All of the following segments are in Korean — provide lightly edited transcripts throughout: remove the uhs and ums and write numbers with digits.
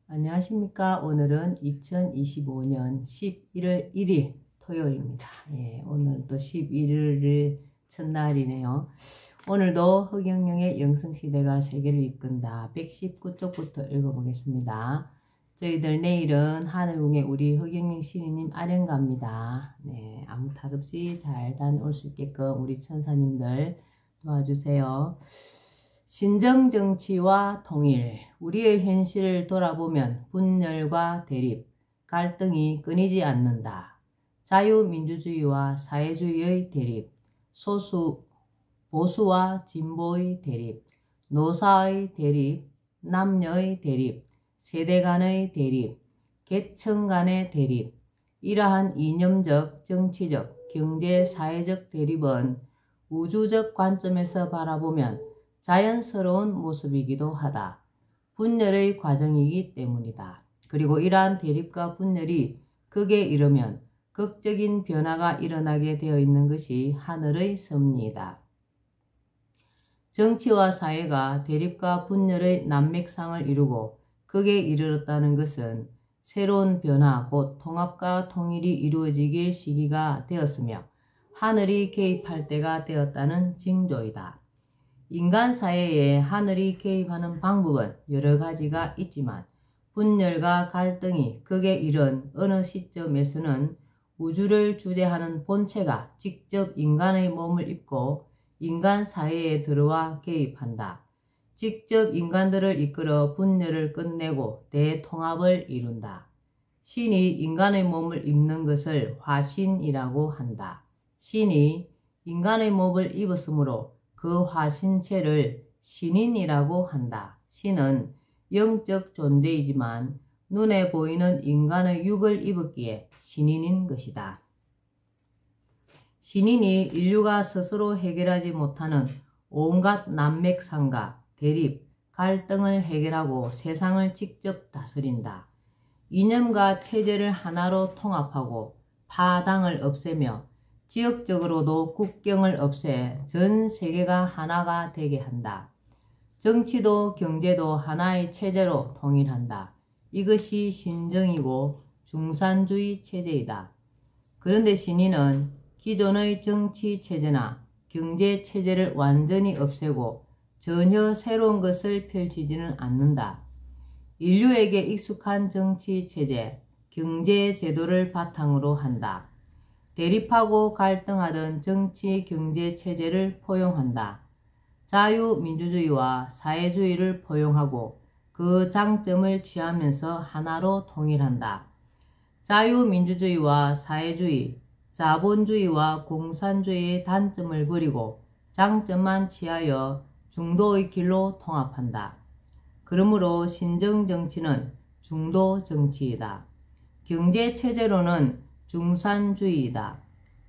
안녕하십니까. 오늘은 2025년 11월 1일 토요일입니다. 오늘 또 11일 첫날이네요. 오늘도 허경영의 영성시대가 세계를 이끈다 119쪽부터 읽어보겠습니다. 저희들 내일은 하늘궁에 우리 허경영 시인님 아련갑니다. 아무 탈 없이 잘 다녀올 수 있게끔 우리 천사님들 도와주세요. 신정정치와 통일, 우리의 현실을 돌아보면 분열과 대립, 갈등이 끊이지 않는다. 자유민주주의와 사회주의의 대립, 보수와 진보의 대립, 노사의 대립, 남녀의 대립, 세대 간의 대립, 계층 간의 대립, 이러한 이념적, 정치적, 경제, 사회적 대립은 우주적 관점에서 바라보면 자연스러운 모습이기도 하다. 분열의 과정이기 때문이다. 그리고 이러한 대립과 분열이 극에 이르면 극적인 변화가 일어나게 되어 있는 것이 하늘의 섭리이다. 정치와 사회가 대립과 분열의 난맥상을 이루고 극에 이르렀다는 것은 새로운 변화, 곧 통합과 통일이 이루어지길 시기가 되었으며 하늘이 개입할 때가 되었다는 징조이다. 인간 사회에 하늘이 개입하는 방법은 여러 가지가 있지만 분열과 갈등이 극에 이른 어느 시점에서는 우주를 주재하는 본체가 직접 인간의 몸을 입고 인간 사회에 들어와 개입한다. 직접 인간들을 이끌어 분열을 끝내고 대통합을 이룬다. 신이 인간의 몸을 입는 것을 화신이라고 한다. 신이 인간의 몸을 입었으므로 그 화신체를 신인이라고 한다. 신은 영적 존재이지만 눈에 보이는 인간의 육을 입었기에 신인인 것이다. 신인이 인류가 스스로 해결하지 못하는 온갖 난맥상과 대립, 갈등을 해결하고 세상을 직접 다스린다. 이념과 체제를 하나로 통합하고 파당을 없애며 지역적으로도 국경을 없애 전 세계가 하나가 되게 한다. 정치도 경제도 하나의 체제로 통일한다. 이것이 신정이고 중산주의 체제이다. 그런데 신인은 기존의 정치 체제나 경제 체제를 완전히 없애고 전혀 새로운 것을 펼치지는 않는다. 인류에게 익숙한 정치 체제, 경제 제도를 바탕으로 한다. 대립하고 갈등하던 정치 경제 체제를 포용한다. 자유민주주의와 사회주의를 포용하고 그 장점을 취하면서 하나로 통일한다. 자유민주주의와 사회주의, 자본주의와 공산주의의 단점을 버리고 장점만 취하여 중도의 길로 통합한다. 그러므로 신정정치는 중도정치이다. 경제체제로는 중산주의이다.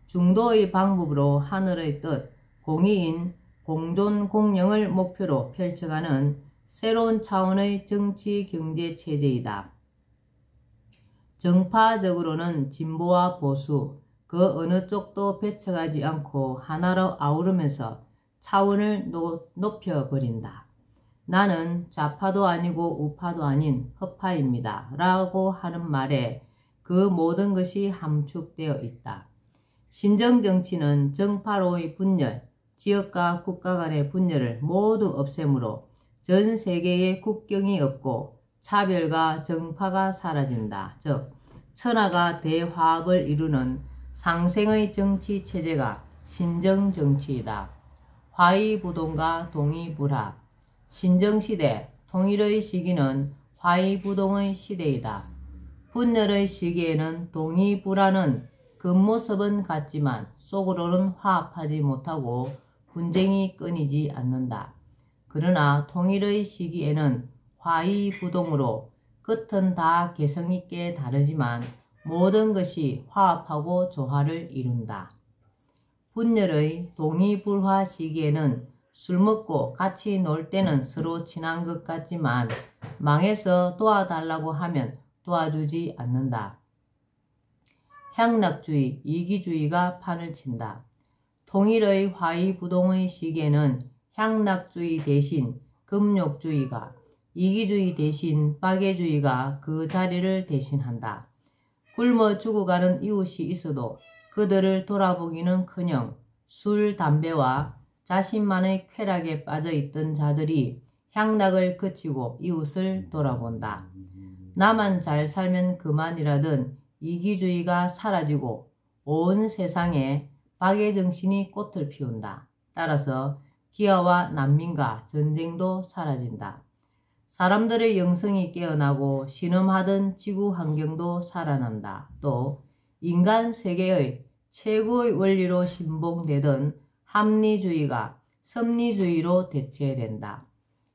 중도의 방법으로 하늘의 뜻, 공의인, 공존공영을 목표로 펼쳐가는 새로운 차원의 정치 경제 체제이다. 정파적으로는 진보와 보수, 그 어느 쪽도 배척하지 않고 하나로 아우르면서 차원을 높여버린다. 나는 좌파도 아니고 우파도 아닌 허파입니다. 라고 하는 말에 그 모든 것이 함축되어 있다. 신정정치는 정파로의 분열, 지역과 국가 간의 분열을 모두 없애므로 전 세계에 국경이 없고 차별과 정파가 사라진다. 즉, 천하가 대화합을 이루는 상생의 정치 체제가 신정정치이다. 화의부동과 동의불합. 신정시대, 통일의 시기는 화의부동의 시대이다. 분열의 시기에는 동의불화는 겉모습은 같지만 속으로는 화합하지 못하고 분쟁이 끊이지 않는다. 그러나 통일의 시기에는 화의부동으로 끝은 다 개성있게 다르지만 모든 것이 화합하고 조화를 이룬다. 분열의 동의불화 시기에는 술 먹고 같이 놀 때는 서로 친한 것 같지만 망해서 도와달라고 하면 도와주지 않는다. 향락주의, 이기주의가 판을 친다. 통일의 화의부동의 시기에는 향락주의 대신 금욕주의가, 이기주의 대신 박애주의가 그 자리를 대신한다. 굶어 죽어가는 이웃이 있어도 그들을 돌아보기는커녕 술, 담배와 자신만의 쾌락에 빠져있던 자들이 향락을 그치고 이웃을 돌아본다. 나만 잘 살면 그만이라던 이기주의가 사라지고 온 세상에 박애정신이 꽃을 피운다. 따라서 기아와 난민과 전쟁도 사라진다. 사람들의 영성이 깨어나고 신음하던 지구 환경도 살아난다. 또 인간 세계의 최고의 원리로 신봉되던 합리주의가 섭리주의로 대체된다.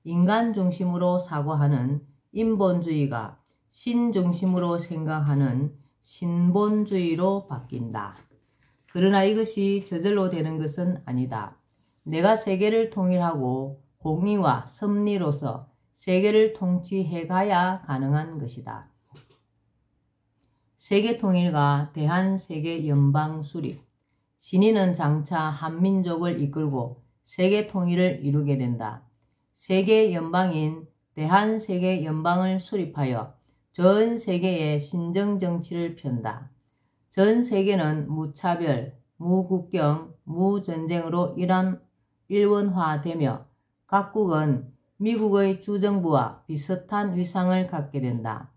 인간 중심으로 사고하는 인본주의가 신 중심으로 생각하는 신본주의로 바뀐다. 그러나 이것이 저절로 되는 것은 아니다. 내가 세계를 통일하고 공의와 섭리로서 세계를 통치해가야 가능한 것이다. 세계통일과 대한세계연방 수립. 신인은 장차 한민족을 이끌고 세계통일을 이루게 된다. 세계연방인 대한세계연방을 수립하여 전 세계에 신정정치를 편다. 전 세계는 무차별, 무국경, 무전쟁으로 일원화되며 각국은 미국의 주정부와 비슷한 위상을 갖게 된다.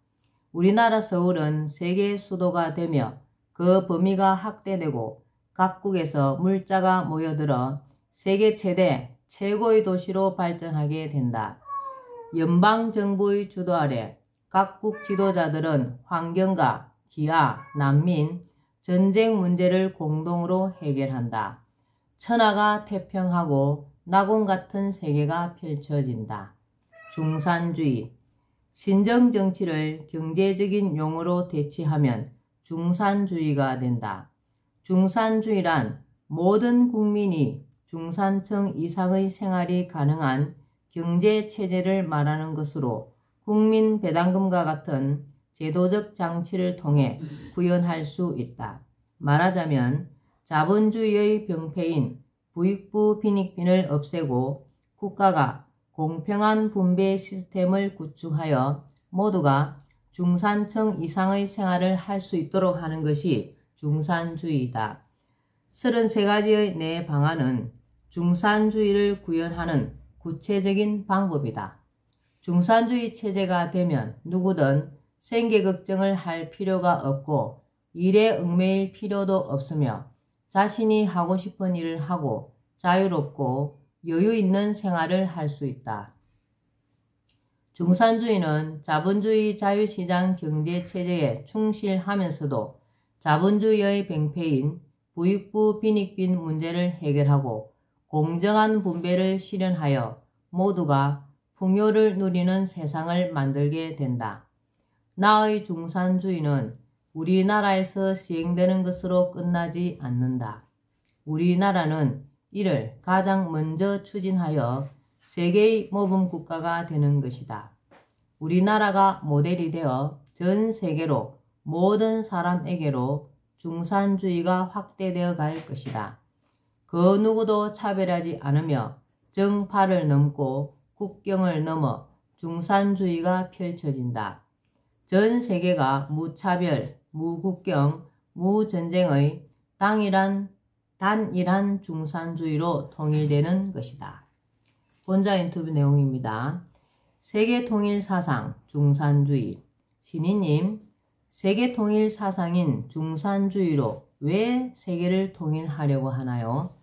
우리나라 서울은 세계 수도가 되며 그 범위가 확대되고 각국에서 물자가 모여들어 세계 최고의 도시로 발전하게 된다. 연방정부의 주도 아래 각국 지도자들은 환경과 기아, 난민, 전쟁 문제를 공동으로 해결한다. 천하가 태평하고 낙원 같은 세계가 펼쳐진다. 중산주의. 신정정치를 경제적인 용어로 대체하면 중산주의가 된다. 중산주의란 모든 국민이 중산층 이상의 생활이 가능한 경제체제를 말하는 것으로 국민 배당금과 같은 제도적 장치를 통해 구현할 수 있다. 말하자면 자본주의의 병폐인 부익부 빈익빈을 없애고 국가가 공평한 분배 시스템을 구축하여 모두가 중산층 이상의 생활을 할 수 있도록 하는 것이 중산주의이다. 33가지의 내 방안은 중산주의를 구현하는 구체적인 방법이다. 중산주의 체제가 되면 누구든 생계 걱정을 할 필요가 없고 일에 얽매일 필요도 없으며 자신이 하고 싶은 일을 하고 자유롭고 여유 있는 생활을 할 수 있다. 중산주의는 자본주의 자유시장 경제체제에 충실하면서도 자본주의의 병폐인 부익부 빈익빈 문제를 해결하고 공정한 분배를 실현하여 모두가 풍요를 누리는 세상을 만들게 된다. 나의 중산주의는 우리나라에서 시행되는 것으로 끝나지 않는다. 우리나라는 이를 가장 먼저 추진하여 세계의 모범국가가 되는 것이다. 우리나라가 모델이 되어 전 세계로 모든 사람에게로 중산주의가 확대되어 갈 것이다. 그 누구도 차별하지 않으며 정파를 넘고 국경을 넘어 중산주의가 펼쳐진다. 전 세계가 무차별, 무국경, 무전쟁의 단일한 중산주의로 통일되는 것이다. 본자 인터뷰 내용입니다. 세계통일사상 중산주의. 신이님, 세계통일사상인 중산주의로 왜 세계를 통일하려고 하나요?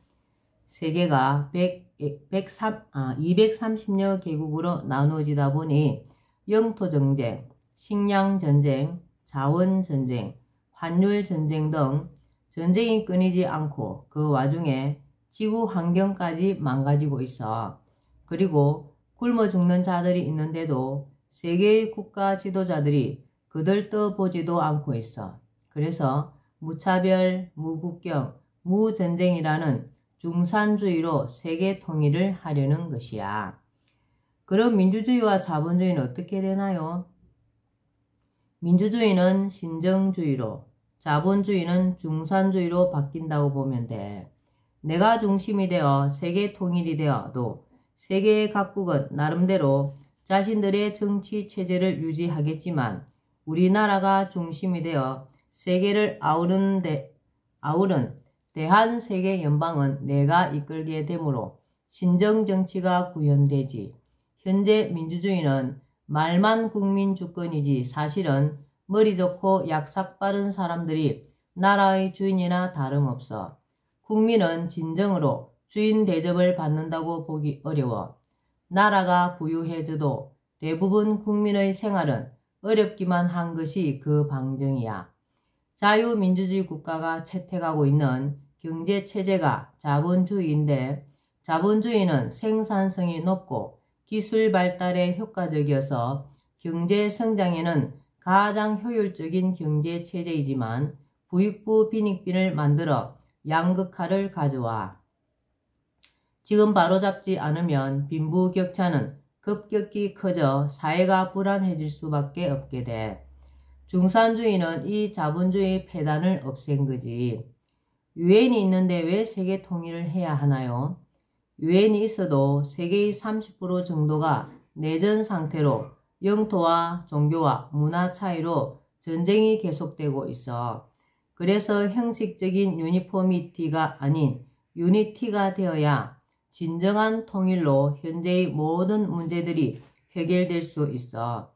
세계가 230여 개국으로 나누어지다 보니 영토전쟁, 식량전쟁, 자원전쟁, 환율전쟁 등 전쟁이 끊이지 않고 그 와중에 지구 환경까지 망가지고 있어. 그리고 굶어 죽는 자들이 있는데도 세계의 국가 지도자들이 그들떠 보지도 않고 있어. 그래서 무차별, 무국경, 무전쟁이라는 중산주의로 세계 통일을 하려는 것이야. 그럼 민주주의와 자본주의는 어떻게 되나요? 민주주의는 신정주의로, 자본주의는 중산주의로 바뀐다고 보면 돼. 내가 중심이 되어 세계 통일이 되어도 세계의 각국은 나름대로 자신들의 정치 체제를 유지하겠지만 우리나라가 중심이 되어 세계를 아우른 대한세계연방은 내가 이끌게 되므로 신정정치가 구현되지. 현재 민주주의는 말만 국민 주권이지 사실은 머리 좋고 약삭 빠른 사람들이 나라의 주인이나 다름없어. 국민은 진정으로 주인 대접을 받는다고 보기 어려워. 나라가 부유해져도 대부분 국민의 생활은 어렵기만 한 것이 그 방증이야. 자유민주주의 국가가 채택하고 있는 경제체제가 자본주의인데 자본주의는 생산성이 높고 기술 발달에 효과적이어서 경제 성장에는 가장 효율적인 경제체제이지만 부익부 빈익빈을 만들어 양극화를 가져와. 지금 바로잡지 않으면 빈부격차는 급격히 커져 사회가 불안해질 수밖에 없게 돼. 중산주의는 이 자본주의 폐단을 없앤 거지. 유엔이 있는데 왜 세계 통일을 해야 하나요? 유엔이 있어도 세계의 30% 정도가 내전 상태로 영토와 종교와 문화 차이로 전쟁이 계속되고 있어. 그래서 형식적인 유니포미티가 아닌 유니티가 되어야 진정한 통일로 현재의 모든 문제들이 해결될 수 있어.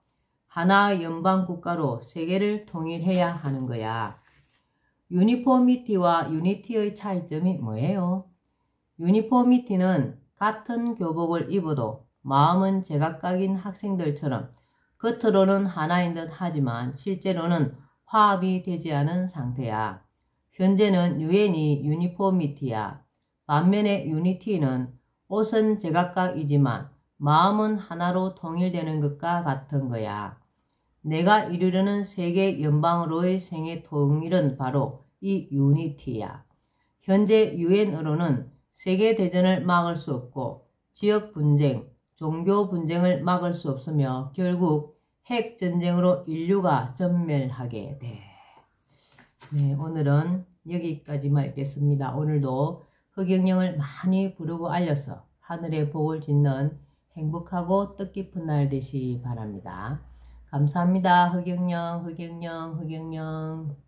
하나의 연방국가로 세계를 통일해야 하는 거야. 유니포미티와 유니티의 차이점이 뭐예요? 유니포미티는 같은 교복을 입어도 마음은 제각각인 학생들처럼 겉으로는 하나인 듯 하지만 실제로는 화합이 되지 않은 상태야. 현재는 유엔이 유니포미티야. 반면에 유니티는 옷은 제각각이지만 마음은 하나로 통일되는 것과 같은 거야. 내가 이루려는 세계 연방으로의 생애 통일은 바로 이 유니티야. 현재 유엔으로는 세계대전을 막을 수 없고 지역 분쟁, 종교 분쟁을 막을 수 없으며 결국 핵전쟁으로 인류가 전멸하게 돼. 네, 오늘은 여기까지만 읽겠습니다. 오늘도 흑영령을 많이 부르고 알려서 하늘의 복을 짓는 행복하고 뜻깊은 날 되시기 바랍니다. 감사합니다. 흑영령, 흑영령, 흑영령.